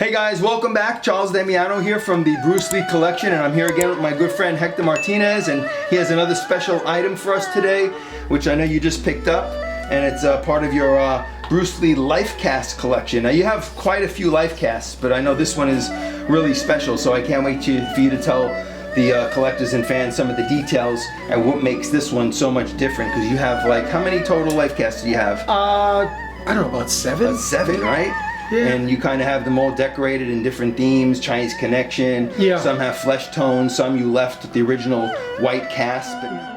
Hey guys, welcome back. Charles Damiano here from the Bruce Lee collection, and I'm here again with my good friend Hector Martinez, and he has another special item for us today, which I know you just picked up, and it's part of your Bruce Lee life cast collection. Now you have quite a few life casts, but I know this one is really special, so I can't wait for you to tell the collectors and fans some of the details and what makes this one so much different, because you have like, how many total life casts do you have? I don't know, about 7? About 7, right? Yeah. And you kind of have them all decorated in different themes, Chinese connection. Yeah. Some have flesh tone, some you left with the original white cast. But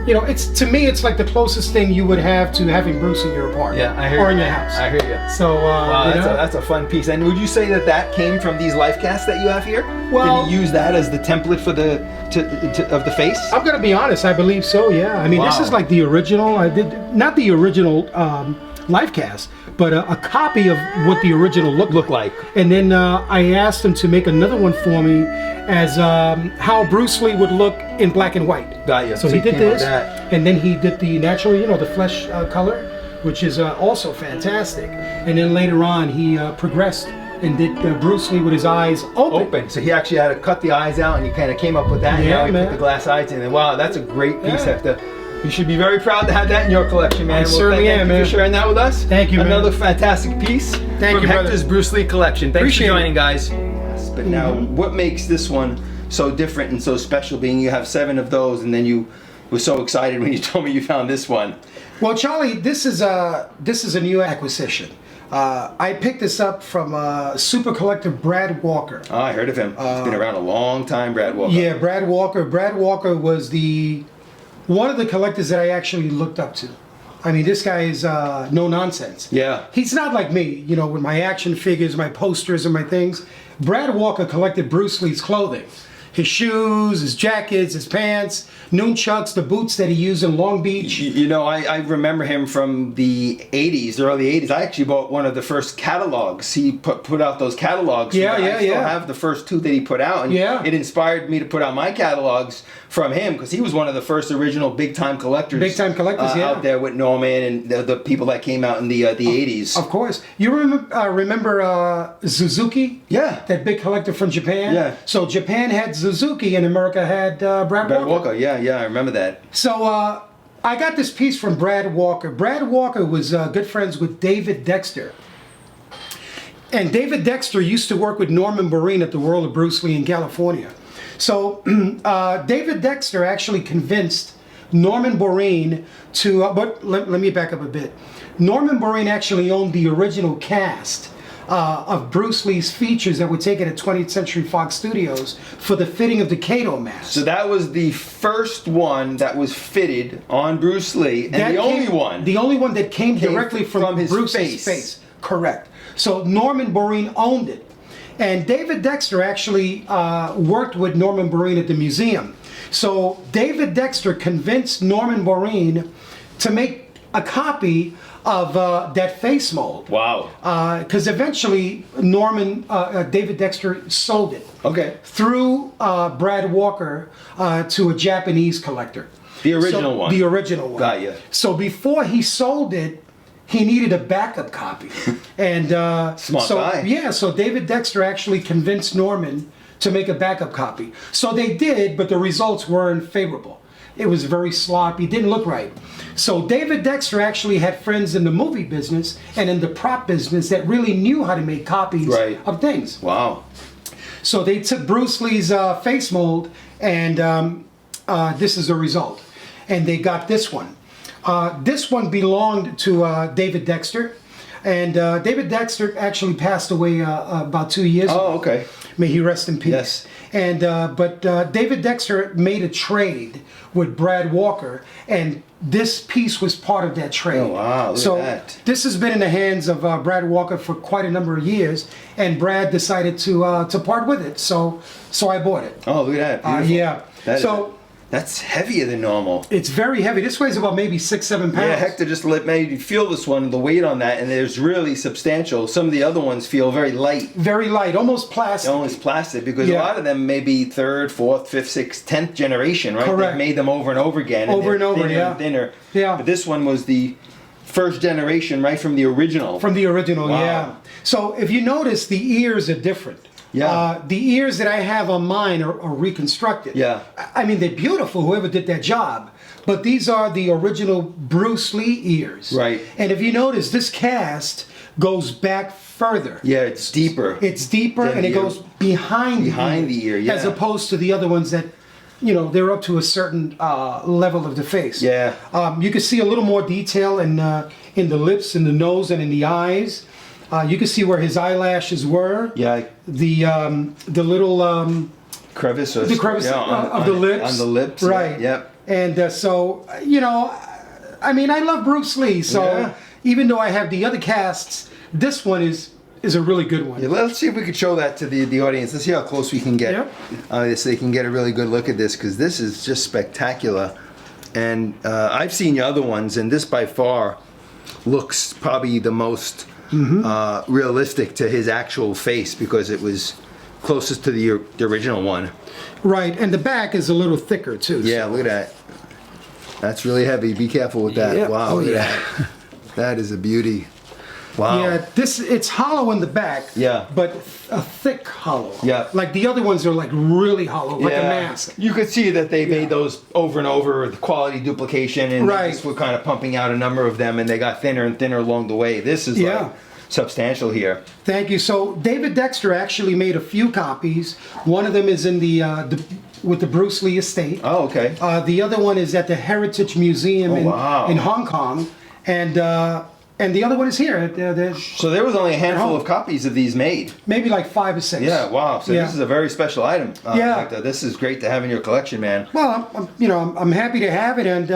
you know, to me, it's like the closest thing you would have to having Bruce in your apartment. Yeah, I hear or you. in your house. I hear you. So, wow, you know? that's a fun piece. And would you say that came from these life casts that you have here? Well, did you use that as the template for of the face? I'm gonna be honest. I believe so. Yeah. I mean, this is like the original. I did not the original life cast, but a copy of what the original looked like. And then I asked him to make another one for me as how Bruce Lee would look in black and white. Got you. So he did this, and then he did the natural, you know, the flesh color, which is also fantastic. And then later on, he progressed and did Bruce Lee with his eyes open. So he actually had to cut the eyes out, and you kind of came up with that. Yeah, and now he put the glass eyes in. And wow, that's a great piece, Hector. You should be very proud to have that in your collection, man. I certainly am, man. Thank you for sharing that with us. Thank you, man. Another fantastic piece from Hector's Bruce Lee collection. Thanks Appreciate for joining, it. guys. Yes, but now, what makes this one so different and so special, being you have 7 of those, and then you were so excited when you told me you found this one? Well, Charlie, this is a new acquisition. I picked this up from super collector Brad Walker. Oh, I heard of him. He's been around a long time, Brad Walker. Yeah, Brad Walker. Brad Walker was one of the collectors that I actually looked up to. I mean, this guy is no nonsense. Yeah. He's not like me, you know, with my action figures, my posters, and my things. Brad Walker collected Bruce Lee's clothing. His shoes, his jackets, his pants, nunchucks, the boots that he used in Long Beach. You know, I remember him from the 80s, the early 80s. I actually bought one of the first catalogs. He put out those catalogs. I still have the first 2 that he put out. And it inspired me to put out my catalogs from him, because he was one of the first original big-time collectors. Big-time collectors, out there with Norman and the people that came out in the 80s. Of course. You remember Suzuki? Yeah. That big collector from Japan? Yeah. So Japan had Suzuki and America had Brad Walker. Yeah, I remember that. So I got this piece from Brad Walker. Brad Walker was good friends with David Dexter. And David Dexter used to work with Norman Boreen at the World of Bruce Lee in California. So David Dexter actually convinced Norman Boreen to, but let me back up a bit. Norman Boreen actually owned the original cast of Bruce Lee's features that were taken at 20th Century Fox Studios for the fitting of the Kato mask. So that was the first one that was fitted on Bruce Lee, and the only one. The only one that came directly from his Bruce's face. Correct. So Norman Boreen owned it. And David Dexter actually worked with Norman Boreen at the museum. So David Dexter convinced Norman Boreen to make a copy of that face mold. Wow. Because eventually David Dexter sold it. Okay. Through Brad Walker to a Japanese collector. The original one. The original one. Got you. So before he sold it, he needed a backup copy. And smart guy. Yeah, so David Dexter actually convinced Norman to make a backup copy. So they did, but the results weren't favorable. It was very sloppy, didn't look right. So David Dexter actually had friends in the movie business and in the prop business that really knew how to make copies of things. Wow. So they took Bruce Lee's face mold, and this is the result. And they got this one. This one belonged to David Dexter, and David Dexter actually passed away about 2 years ago. Oh, okay. May he rest in peace. Yes. And but David Dexter made a trade with Brad Walker, and this piece was part of that trade. Oh, wow, look at that. This has been in the hands of Brad Walker for quite a number of years, and Brad decided to part with it. So I bought it. Oh, look at that. Beautiful. Yeah. That's heavier than normal. It's very heavy. This weighs about maybe 6-7 pounds. Yeah, Hector just made you feel this one, the weight on that, and it's really substantial. Some of the other ones feel very light. Very light, almost plastic. Almost plastic, because a lot of them may be 3rd, 4th, 5th, 6th, 10th generation, right? Correct. They've made them over and over again. Over and over, thinner and thinner. Yeah. But this one was the first generation, right, from the original. From the original, Wow. yeah. So if you notice, the ears are different. Yeah. The ears that I have on mine are reconstructed. Yeah. I mean, they're beautiful, whoever did that job. But these are the original Bruce Lee ears. Right. And if you notice, this cast goes back further. Yeah, it's deeper. It's deeper Than and it the- goes behind the ear, yeah. As opposed to the other ones that, you know, they're up to a certain level of the face. Yeah. You can see a little more detail in the lips, in the nose, and in the eyes. You can see where his eyelashes were. Yeah. The little Crevice. the crevice of the lips. On the lips. Right. Yep. And so, you know, I mean, I love Bruce Lee. So Yeah. even though I have the other casts, this one is a really good one. Yeah, let's see if we could show that to the audience. Let's see how close we can get, Yep. so they can get a really good look at this, because this is just spectacular. And I've seen the other ones, and this by far looks probably the most realistic to his actual face, because it was closest to the original one. Right, and the back is a little thicker too. Yeah, look at that. That's really heavy. Be careful with that. Yeah. Wow, Oh, look at yeah. that. That is a beauty. Wow. Yeah, it's hollow in the back. Yeah. But a thick hollow. Yeah. Like the other ones are like really hollow, like a mask. You could see that they made those over and over, the quality duplication, and Right. they just were kind of pumping out a number of them, and they got thinner and thinner along the way. This is like substantial here. Thank you. So David Dexter actually made a few copies. One of them is in the with the Bruce Lee estate. Oh, okay. The other one is at the Heritage Museum in Hong Kong, and the other one is here. So there was only a handful of copies of these made. Maybe like 5 or 6. Yeah, wow. So this is a very special item. Yeah. Hector. This is great to have in your collection, man. Well, I'm happy to have it, and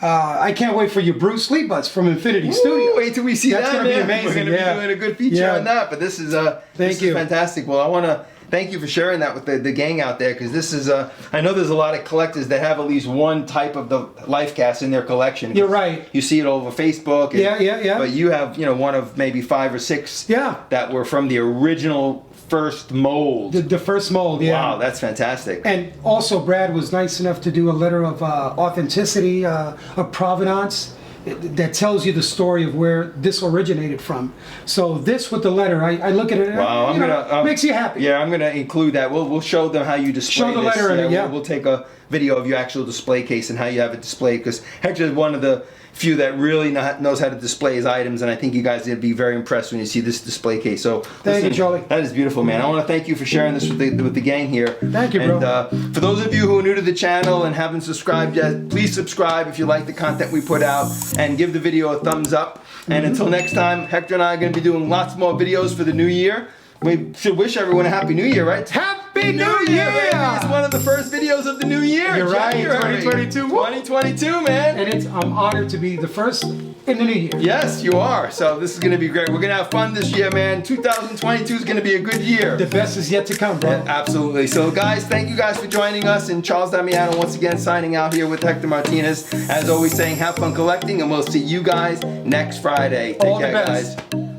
I can't wait for your Bruce Lee butts from Infinity Studios. Wait till we see That's that. gonna be man. amazing, We're going to yeah. be doing a good feature Yeah. on that. But this is Thank you. fantastic. Well, I want to thank you for sharing that with the gang out there, because this is I know there's a lot of collectors that have at least one type of the life cast in their collection. You're right. You see it all over Facebook. And, Yeah. But you have one of maybe 5 or 6 that were from the original first mold. The first mold, yeah. Wow, that's fantastic. And also, Brad was nice enough to do a letter of authenticity, of provenance, that tells you the story of where this originated from. So this with the letter, I look at it, Wow, makes you happy. Yeah, I'm gonna include that. We'll show them how you display Show the this. letter in it, yeah. We'll take a video of your actual display case and how you have it displayed, because Hector is one of the few that really knows how to display his items, and I think you guys will be very impressed when you see this display case. So Thank you, Charlie. That is beautiful, man. I want to thank you for sharing this with the gang here. Thank you, bro. And for those of you who are new to the channel and haven't subscribed yet, please subscribe if you like the content we put out, and give the video a thumbs up. And until next time, Hector and I are going to be doing lots more videos for the new year. We should wish everyone a Happy New Year, right? Happy New Year! It's one of the first videos of the new year. You're right, January. 2022. 2022, man. And I'm honored to be the first in the new year. Yes, you are. So this is going to be great. We're going to have fun this year, man. 2022 is going to be a good year. The best is yet to come, bro. Yeah, absolutely. So guys, thank you guys for joining us, and Charles Damiano once again signing out here with Hector Martinez. As always saying, have fun collecting, and we'll see you guys next Friday. Take All the care, best. guys.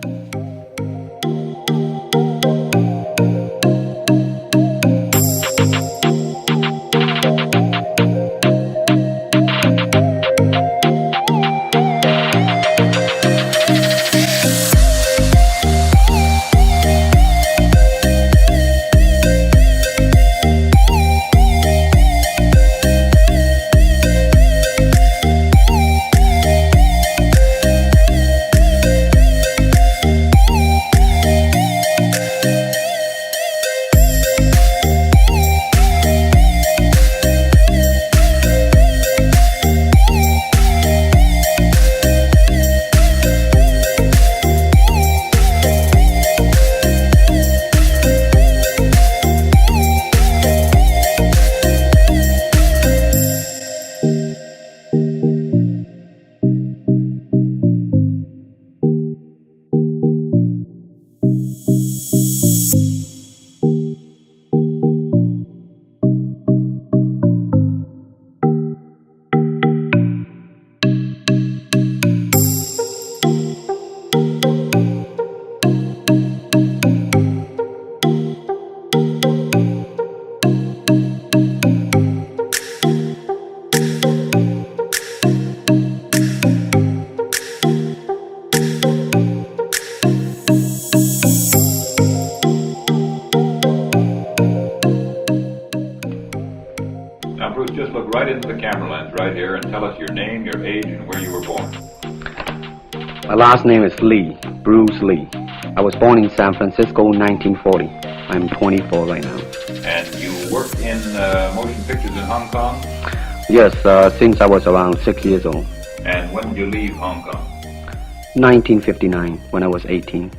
Bruce, just look right into the camera lens right here and tell us your name, your age, and where you were born. My last name is Lee, Bruce Lee. I was born in San Francisco, 1940. I'm 24 right now. And you worked in motion pictures in Hong Kong? Yes, since I was around 6 years old. And when did you leave Hong Kong? 1959, when I was 18.